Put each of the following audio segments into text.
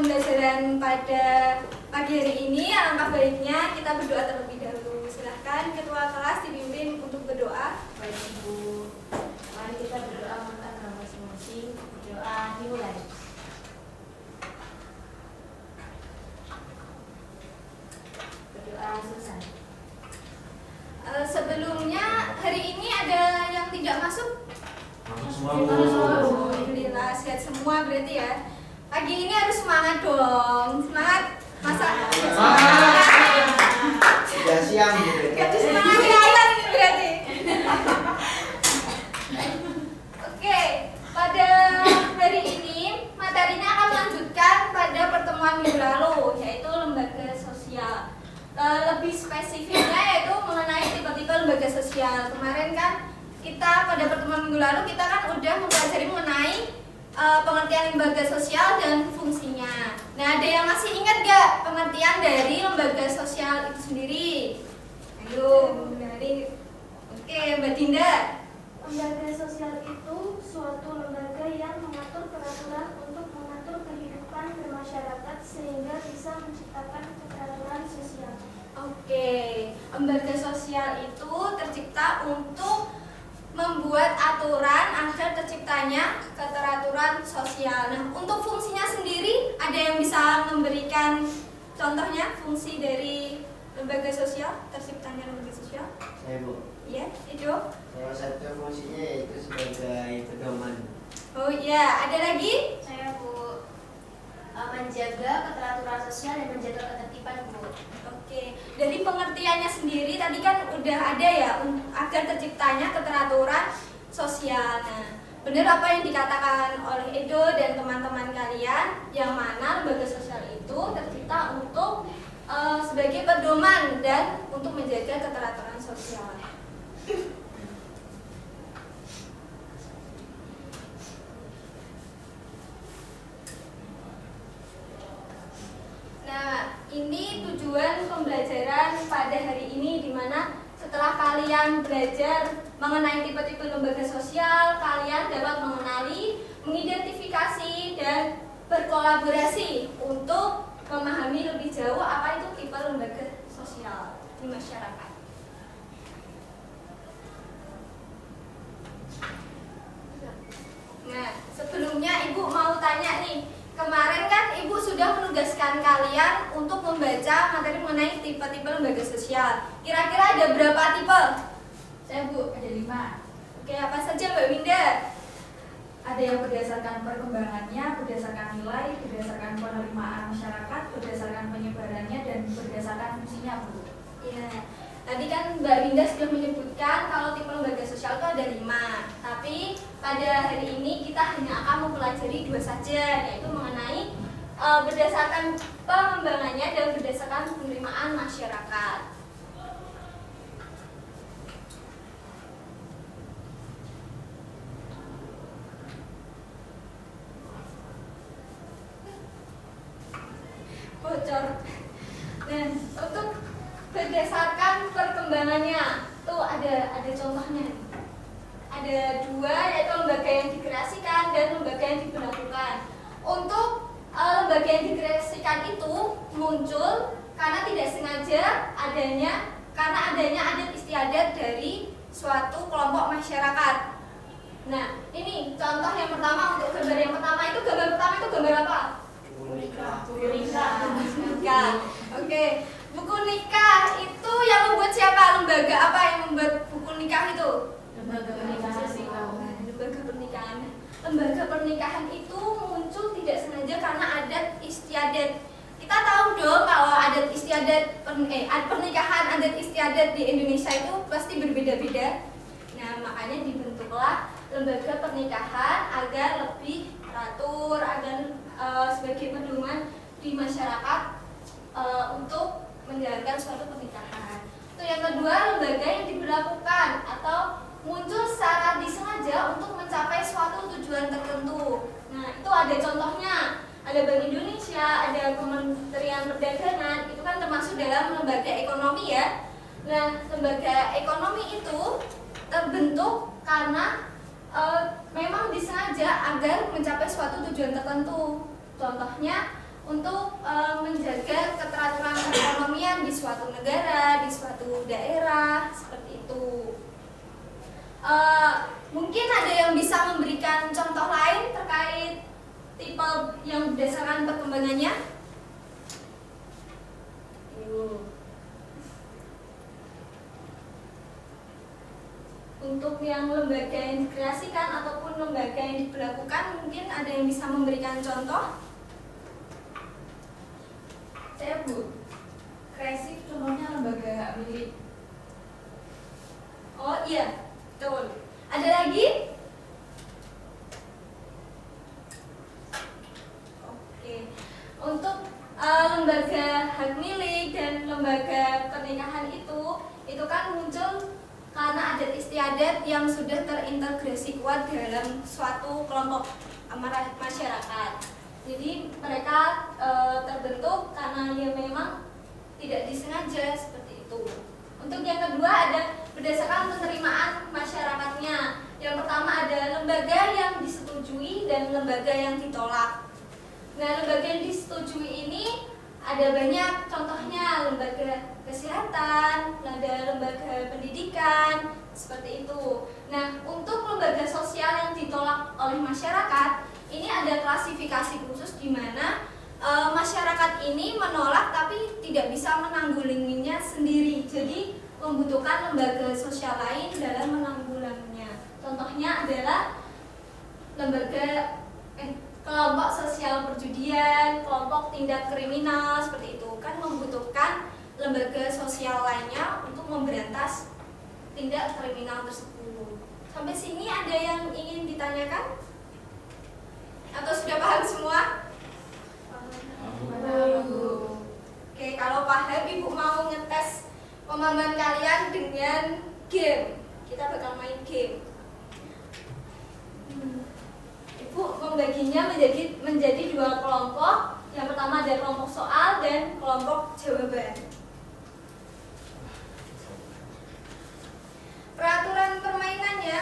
pembelajaran pada pagi hari ini, alangkah baiknya kita berdoa terlebih dahulu. Silahkan Ketua kelas dipimpin untuk berdoa. Baik Ibu, mari kita berdoa mengangkat nama masing-masing. Berdoa dimulai. Berdoa selesai. Sebelumnya hari ini ada yang tidak masuk? Semua. Alhamdulillah sehat semua berarti ya. Pagi ini harus semangat dong. Semangat masa? Semangat. Sudah siang gitu. Gak semangat kelihatan ini berarti. Oke, pada hari ini materinya akan melanjutkan pada pertemuan minggu lalu, yaitu lembaga sosial. Lebih spesifiknya yaitu mengenai tipe-tipe lembaga sosial. Kemarin kan kita pada pertemuan minggu lalu kita kan udah mempelajari mengenai pengertian lembaga sosial dan fungsinya. Nah, ada yang masih ingat gak pengertian dari lembaga sosial itu sendiri? Ayo, dari oke, Mbak Dinda. Lembaga sosial itu suatu lembaga yang mengatur peraturan untuk mengatur kehidupan bermasyarakat sehingga bisa menciptakan keteraturan sosial. Oke, lembaga sosial itu tercipta untuk membuat aturan agar terciptanya keteraturan sosial. Nah, untuk fungsinya sendiri ada yang bisa memberikan contohnya fungsi dari lembaga sosial, terciptanya lembaga sosial? Saya Bu. Iya, itu. Salah satu fungsinya yaitu sebagai pedoman. Oh iya, ada lagi? Saya Bu, menjaga keteraturan sosial dan menjaga ketertiban Bu. Oke, dari pengertiannya sendiri tadi kan udah ada ya agar terciptanya keteraturan sosial. Nah, benar apa yang dikatakan oleh Edo dan teman-teman kalian, yang mana lembaga sosial itu tercipta untuk sebagai pedoman dan untuk menjaga keteraturan sosial. Nah, ini tujuan pembelajaran pada hari ini, di mana setelah kalian belajar mengenai tipe-tipe lembaga sosial, kalian dapat mengenali, mengidentifikasi, dan berkolaborasi untuk memahami lebih jauh apa itu tipe lembaga sosial di masyarakat. Nah, sebelumnya Ibu mau tanya nih, kemarin kan Ibu sudah menugaskan kalian untuk membaca materi mengenai tipe-tipe lembaga sosial. Kira-kira ada berapa tipe? Saya Bu, ada 5. Oke, apa saja Mbak Winda? Ada yang berdasarkan perkembangannya, berdasarkan nilai, berdasarkan penerimaan masyarakat, berdasarkan penyebarannya, dan berdasarkan fungsinya Bu. Ya, tadi kan Mbak Winda sudah menyebutkan kalau tipe lembaga sosial itu ada 5. Tapi pada hari ini kita hanya akan mempelajari 2 saja, yaitu mengenai berdasarkan pengembangannya dan berdasarkan penerimaan masyarakat. Bocor. Nah, untuk berdasarkan perkembangannya tuh ada contohnya. Ada 2, yaitu lembaga yang dikreasikan dan lembaga yang diberlakukan. Untuk lembaga yang dikreasikan itu muncul karena tidak sengaja karena adanya adat istiadat dari suatu kelompok masyarakat. Nah, ini contoh yang pertama. Untuk gambar yang pertama itu gambar apa? Buku nikah. Buku nikah. Oke, buku nikah itu yang membuat siapa? Lembaga apa yang membuat buku nikah itu? Lembaga pernikahan. Lembaga pernikahan. Lembaga pernikahan itu muncul tidak sengaja karena adat istiadat. Kita tahu dong kalau adat istiadat pernikahan adat istiadat di Indonesia itu pasti berbeda-beda. Nah, makanya dibentuklah lembaga pernikahan agar lebih teratur, agar sebagai pedoman di masyarakat untuk menjalankan suatu pernikahan. Itu yang kedua, lembaga yang diberlakukan atau muncul secara disengaja untuk mencapai suatu tujuan tertentu. Nah, itu ada contohnya. Ada Bank Indonesia, ada Kementerian Perdagangan, itu kan termasuk dalam lembaga ekonomi ya. Nah, lembaga ekonomi itu terbentuk karena memang disengaja agar mencapai suatu tujuan tertentu. Contohnya untuk menjaga keteraturan perekonomian di suatu negara, di suatu daerah, seperti itu. Mungkin ada yang bisa memberikan contoh lain terkait tipe yang berdasarkan perkembangannya? Untuk yang lembaga yang dikreasikan ataupun lembaga yang diberlakukan, mungkin ada yang bisa memberikan contoh? Saya Bu, kreasi contohnya lembaga hak milik. Oh iya, betul. Ada lagi? Oke. Untuk lembaga hak milik dan lembaga pernikahan itu kan muncul karena adat istiadat yang sudah terintegrasi kuat dalam suatu kelompok masyarakat. Jadi mereka terbentuk karena ya memang tidak disengaja seperti itu. Untuk yang kedua ada berdasarkan penerimaan masyarakatnya. Yang pertama ada lembaga yang disetujui dan lembaga yang ditolak. Nah, lembaga yang disetujui ini ada banyak contohnya, lembaga kesehatan, ada lembaga pendidikan, seperti itu. Nah, untuk lembaga sosial yang ditolak oleh masyarakat, ini ada klasifikasi khusus di mana masyarakat ini menolak tapi tidak bisa menanggulanginya sendiri. Jadi membutuhkan lembaga sosial lain dalam menanggulanginya. Contohnya adalah lembaga kelompok sosial perjudian, kelompok tindak kriminal, seperti itu kan membutuhkan lembaga sosial lainnya untuk memberantas tindak kriminal tersebut. Sampai sini ada yang ingin ditanyakan? Atau sudah paham semua? Oke, kalau paham Ibu mau ngetes pemahaman kalian dengan game. Kita bakal main game. Ibu membaginya menjadi dua kelompok. Yang pertama ada kelompok soal dan kelompok jawaban. Peraturan permainannya: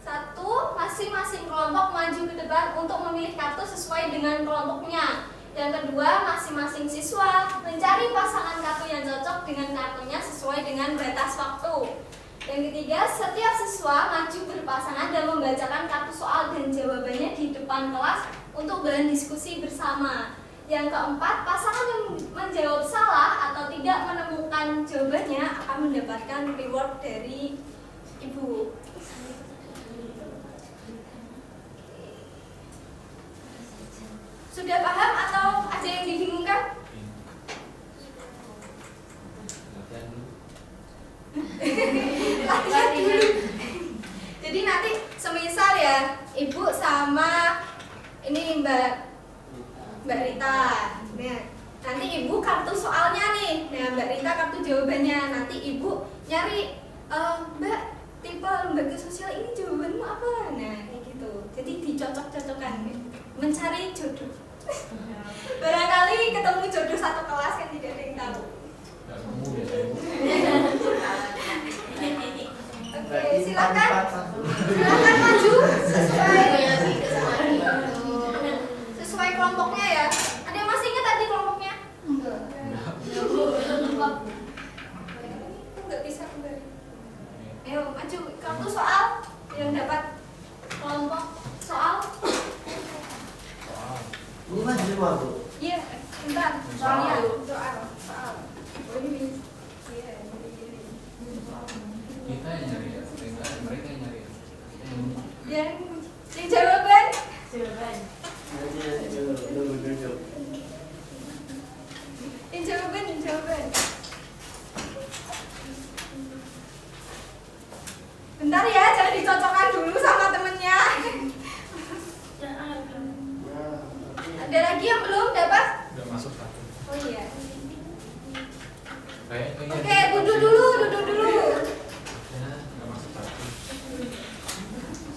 1. Masing-masing kelompok maju ke depan untuk memilih kartu sesuai dengan kelompoknya. Yang kedua, masing-masing siswa mencari pasangan kartu yang cocok dengan kartunya sesuai dengan batas waktu. Yang ketiga, setiap siswa maju berpasangan dan membacakan kartu soal dan jawabannya di depan kelas untuk bahan diskusi bersama. Yang keempat, pasangan yang menjawab salah atau tidak menemukan jawabannya akan mendapatkan reward dari Ibu. Sudah paham atau ada yang dibingungkan? Latihan dulu. Jadi nanti semisal ya Ibu sama ini Mbak Rita. Nah, nanti Ibu kartu soalnya nih. Nah, Mbak Rita kartu jawabannya. Nanti Ibu nyari Mbak, tipe lembaga sosial ini jawabanmu apa? Nah, kayak gitu. Jadi dicocok-cocokkan, mencari jodoh. Barangkali ketemu jodoh satu kelas kan tidak ada yang tahu. Oke, silakan maju sesuai kelompoknya ya. Ada yang masih ingat tadi kelompoknya? Enggak bisa kembali. Ayo maju, kartu soal yang dapat kelompok soal. Ini maju semua Bu. Iya, bentar. Soalnya soal. Oh ini. Iya, Kita yang nyari ya, mereka yang nyari ya. Yang jawaban? Nanti duduk. Yang jawaban. Bentar ya, jangan dicocokkan dulu sama temennya. Ada lagi yang belum dapat? Udah masuk satu. Oh iya. Kayaknya Oke, duduk dulu. Ya, nggak masuk satu.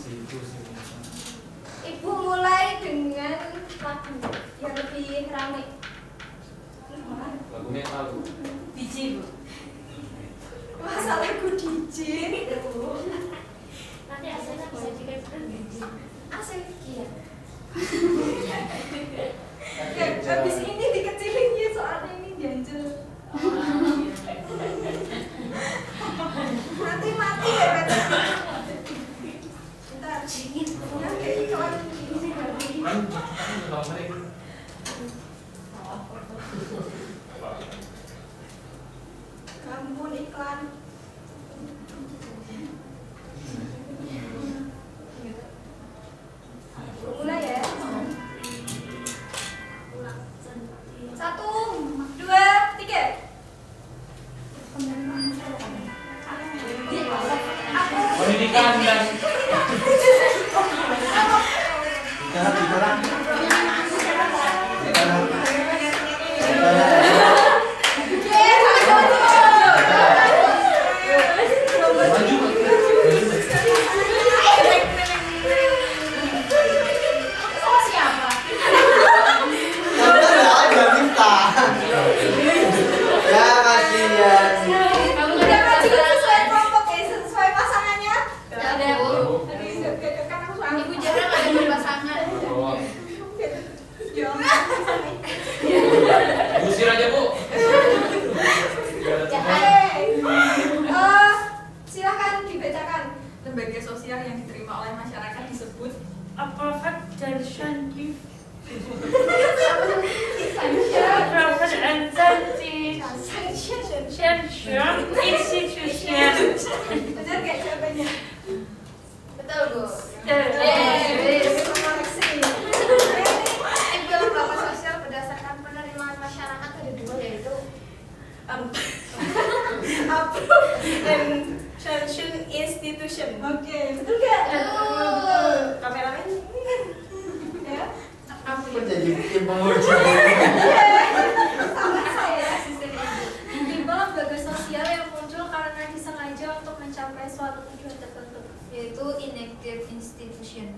Situ. Ibu mulai dengan lagu yang lebih ramai. Lagunya yang lagu. Biji Bu. Masa lagu DJ? Nanti hasilnya bisa dikasih biji. Asik. Iya. Kamu udah maju sesuai kelompok ya, sesuai pasangannya. Ya udah, Bu. Ibu jarang ada berpasangan. Usir aja, Bu. Silakan dibacakan. Lembaga sosial yang diterima oleh masyarakat disebut Appropriate scientific institution. Benar nggak jawabannya? betul, Bu. Itu lembaga sosial berdasarkan penerimaan masyarakat ada dua, yaitu Sanction institution. Oke, betul nggak? Betul. Kameramen. Ya. Kok jadi bikin penguji? Sama saya. Tipe lembaga sosial yang muncul karena disengaja untuk mencapai suatu tujuan tertentu. Yaitu inactive institution.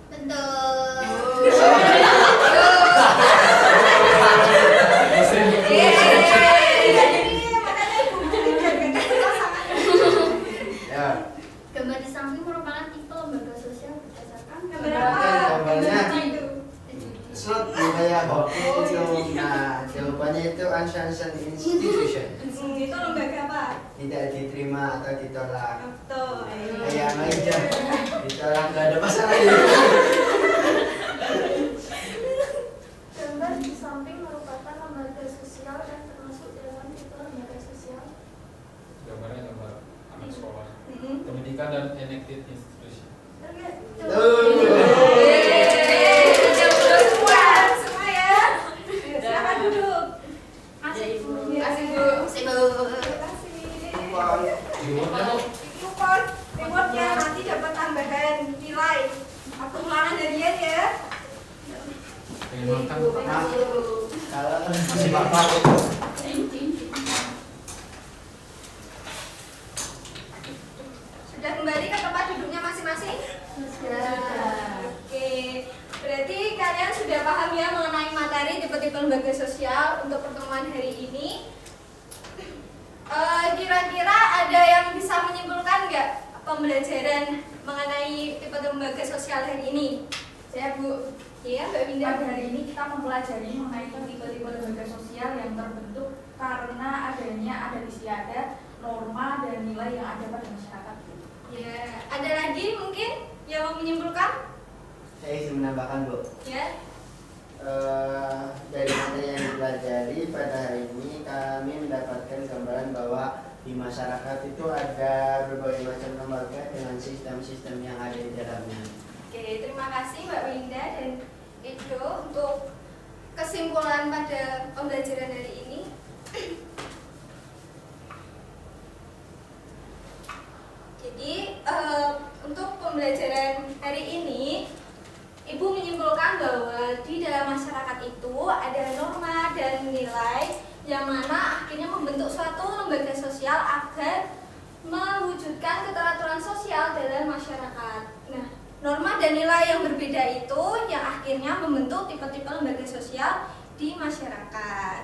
Ya. Gambar di samping merupakan tipe lembaga sosial berdasarkan Gambarnya. Slot kayak hoki itu. Nah, jawabannya itu unsanctioned institution. Itu lembaga apa? Tidak diterima atau ditolak. Betul. Kayak aja ditolak nggak ada masalah. gambar di samping merupakan lembaga sosial dan termasuk dalam tipe lembaga sosial. Gambarnya gambar anak sekolah. Pendidikan dan elected institution. Semua ya. Silakan duduk. Kasih, Bu. Kasih, Bu. Kasih, Bu. Terima kasih. Rewardnya, Bu. Rewardnya nanti dapat tambahan nilai. Aku ulangan harian ya. Pengen makan. Kalau masih bapak. Sudah kembali ke tempat duduknya masing-masing? Oke. Berarti kalian sudah paham ya mengenai materi tipe-tipe lembaga sosial untuk pertemuan hari ini. Kira-kira ada yang bisa menyimpulkan nggak pembelajaran mengenai tipe lembaga sosial hari ini? Saya, Bu. Iya, Mbak Winda. Pada hari ini kita mempelajari mengenai tipe-tipe lembaga sosial yang terbentuk karena adanya adat istiadat, norma, dan nilai yang ada pada masyarakat. Ya, ada lagi mungkin yang mau menyimpulkan? Saya izin menambahkan, Bu. Ya. Dari materi yang dipelajari pada hari ini kami mendapatkan gambaran bahwa di masyarakat itu ada berbagai macam lembaga dengan sistem-sistem yang ada di dalamnya. Oke, terima kasih Mbak Winda dan Edo untuk kesimpulan pada pembelajaran hari ini. Jadi untuk pembelajaran hari ini, Ibu menyimpulkan bahwa di dalam masyarakat itu ada norma dan nilai yang mana akhirnya membentuk suatu lembaga sosial agar mewujudkan keteraturan sosial dalam masyarakat. Nah, norma dan nilai yang berbeda itu yang akhirnya membentuk tipe-tipe lembaga sosial di masyarakat.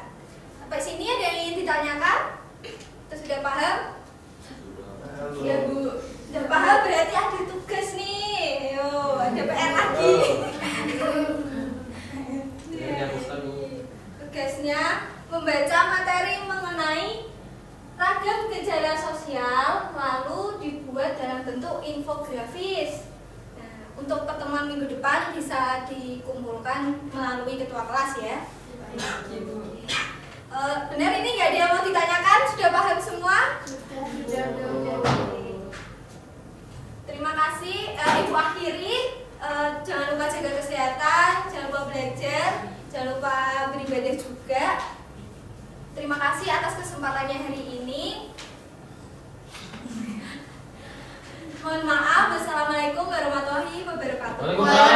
Sampai sini ada yang ingin ditanyakan? Kita sudah paham? Ya, Bu. Sudah paham berarti ada tugas nih. Yo, ada PR lagi. Jadi hapus dulu. Tugasnya membaca materi mengenai ragam gejala sosial lalu dibuat dalam bentuk infografis. Nah, untuk pertemuan minggu depan bisa dikumpulkan melalui ketua kelas ya. Benar ini nggak ada yang mau ditanyakan? Sudah paham semua? Terima kasih. Ibu akhiri. Jangan lupa jaga kesehatan, jangan lupa belajar, jangan lupa beribadah juga. Terima kasih atas kesempatannya hari ini. Mohon maaf. Wassalamualaikum warahmatullahi wabarakatuh. Waalaikumsalam.